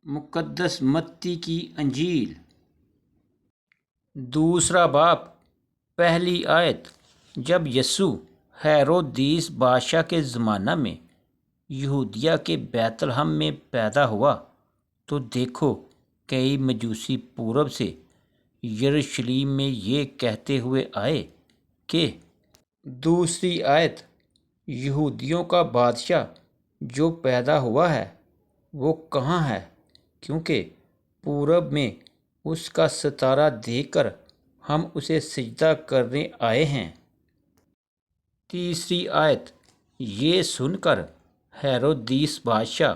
مقدس متی کی انجیل، دوسرا باب، پہلی آیت۔ جب یسوع ہیرودیس بادشاہ کے زمانہ میں یہودیہ کے بیت لحم میں پیدا ہوا تو دیکھو کئی مجوسی پورب سے یروشلم میں یہ کہتے ہوئے آئے کہ دوسری آیت، یہودیوں کا بادشاہ جو پیدا ہوا ہے وہ کہاں ہے، کیونکہ پورب میں اس کا ستارہ دیکھ کر ہم اسے سجدہ کرنے آئے ہیں۔ تیسری آیت، یہ سن کر ہیرودیس بادشاہ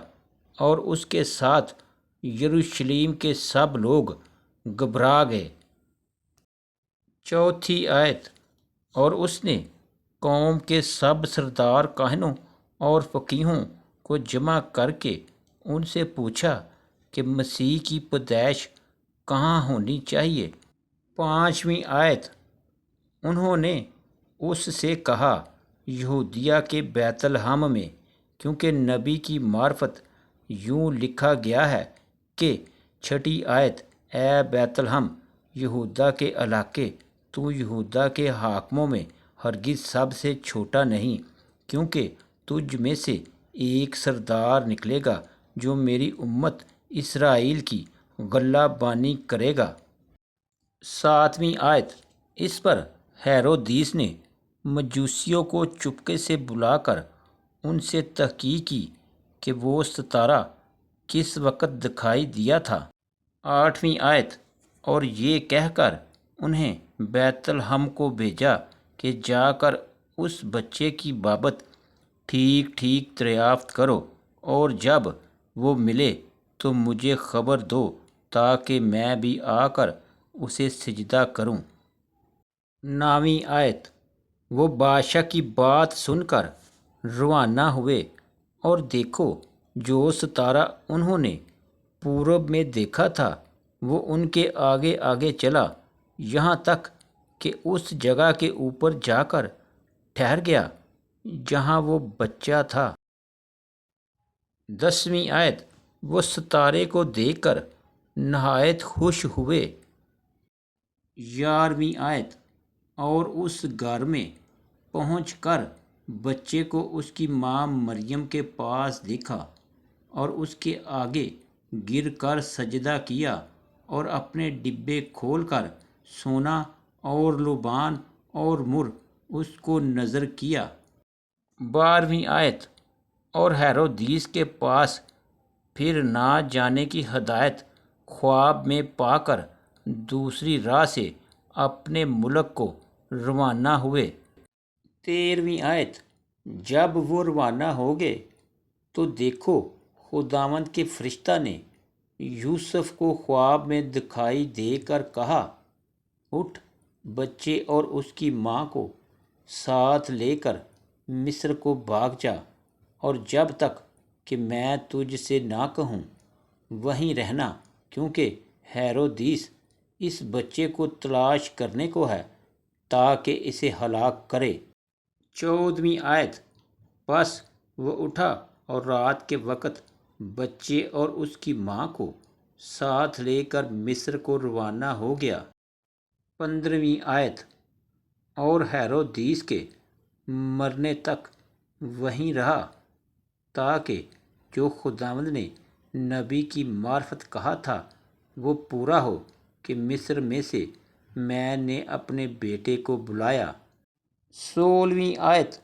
اور اس کے ساتھ یروشلم کے سب لوگ گھبرا گئے۔ چوتھی آیت، اور اس نے قوم کے سب سردار کاہنوں اور فقیہوں کو جمع کر کے ان سے پوچھا کہ مسیح کی پیدائش کہاں ہونی چاہیے۔ پانچویں آیت، انہوں نے اس سے کہا یہودیہ کے بیت لحم میں، کیونکہ نبی کی معرفت یوں لکھا گیا ہے کہ چھٹی آیت، اے بیت لحم یہودہ کے علاقے، تو یہودہ کے حاکموں میں ہرگز سب سے چھوٹا نہیں، کیونکہ تجھ میں سے ایک سردار نکلے گا جو میری امت اسرائیل کی غلہ بانی کرے گا۔ ساتویں آیت، اس پر ہیرودیس نے مجوسیوں کو چپکے سے بلا کر ان سے تحقیق کی کہ وہ ستارہ کس وقت دکھائی دیا تھا۔ آٹھویں آیت، اور یہ کہہ کر انہیں بیت لحم کو بھیجا کہ جا کر اس بچے کی بابت ٹھیک ٹھیک دریافت کرو، اور جب وہ ملے تو مجھے خبر دو تاکہ میں بھی آ کر اسے سجدہ کروں۔ نویں آیت، وہ بادشاہ کی بات سن کر روانہ ہوئے، اور دیکھو جو ستارہ انہوں نے پورب میں دیکھا تھا وہ ان کے آگے آگے چلا یہاں تک کہ اس جگہ کے اوپر جا کر ٹھہر گیا جہاں وہ بچہ تھا۔ 10ویں آیت، وہ ستارے کو دیکھ کر نہایت خوش ہوئے۔ 11ویں آیت، اور اس گھر میں پہنچ کر بچے کو اس کی ماں مریم کے پاس دیکھا، اور اس کے آگے گر کر سجدہ کیا، اور اپنے ڈبے کھول کر سونا اور لبان اور مر اس کو نظر کیا۔ 12ویں آیت، اور ہیرودیس کے پاس پھر نہ جانے کی ہدایت خواب میں پا کر دوسری راہ سے اپنے ملک کو روانہ ہوئے۔ 13ویں آیت، جب وہ روانہ ہو گئے تو دیکھو خداوند کے فرشتہ نے یوسف کو خواب میں دکھائی دے کر کہا، اٹھ بچے اور اس کی ماں کو ساتھ لے کر مصر کو بھاگ جا، اور جب تک کہ میں تجھ سے نہ کہوں وہیں رہنا، کیونکہ ہیرودیس اس بچے کو تلاش کرنے کو ہے تاکہ اسے ہلاک کرے۔ 14ویں آیت، پس وہ اٹھا اور رات کے وقت بچے اور اس کی ماں کو ساتھ لے کر مصر کو روانہ ہو گیا۔ 15ویں آیت، اور ہیرودیس کے مرنے تک وہیں رہا تاکہ جو خداوند نے نبی کی معرفت کہا تھا وہ پورا ہو کہ مصر میں سے میں نے اپنے بیٹے کو بلایا۔ 16ویں آیت،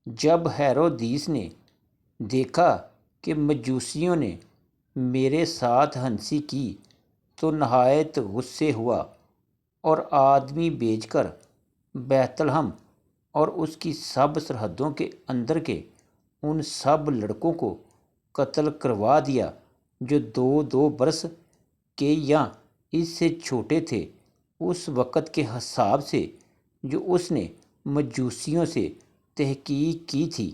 جب ہیرودیس نے دیکھا کہ مجوسیوں نے میرے ساتھ ہنسی کی تو نہایت غصے ہوا، اور آدمی بھیج کر بیت لحم اور اس کی سب سرحدوں کے اندر کے ان سب لڑکوں کو قتل کروا دیا جو 2 برس کے یا اس سے چھوٹے تھے، اس وقت کے حساب سے جو اس نے مجوسیوں سے تحقیق کی تھی۔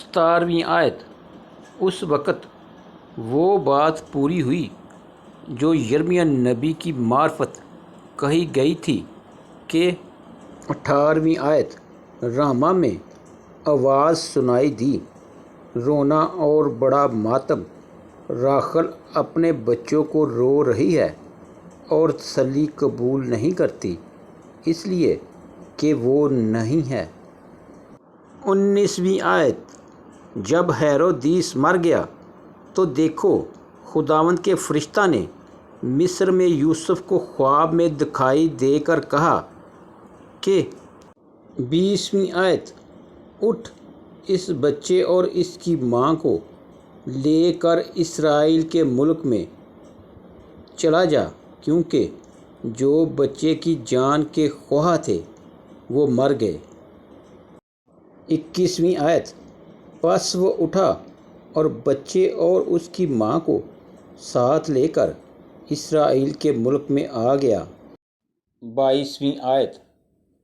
17ویں آیت، اس وقت وہ بات پوری ہوئی جو یرمیہ نبی کی معرفت کہی گئی تھی کہ 18ویں آیت، راما میں آواز سنائی دی، رونا اور بڑا ماتم، راخل اپنے بچوں کو رو رہی ہے اور تسلی قبول نہیں کرتی، اس لیے کہ وہ نہیں ہے۔ 19ویں آیت۔ جب ہیرودیس مر گیا تو دیکھو خداوند کے فرشتہ نے مصر میں یوسف کو خواب میں دکھائی دے کر کہا کہ 20ویں آیت۔ اٹھ اس بچے اور اس کی ماں کو لے کر اسرائیل کے ملک میں چلا جا، کیونکہ جو بچے کی جان کے خواہاں تھے وہ مر گئے۔ 21ویں آیت۔ پس وہ اٹھا اور بچے اور اس کی ماں کو ساتھ لے کر اسرائیل کے ملک میں آ گیا۔ 22ویں آیت۔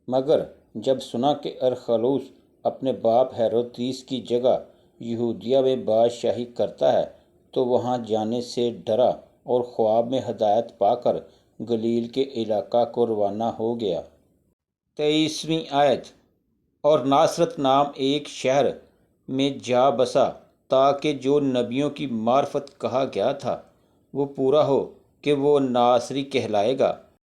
مگر جب سنا کہ ارخلاؤس اپنے باپ ہیرودیس کی جگہ یہودیہ میں بادشاہی کرتا ہے تو وہاں جانے سے ڈرا اور خواب میں ہدایت پا کر گلیل کے علاقہ کو روانہ ہو گیا۔ 23ویں آیت۔ اور ناصرت نام ایک شہر میں جا بسا تاکہ جو نبیوں کی معرفت کہا گیا تھا وہ پورا ہو کہ وہ ناصری کہلائے گا،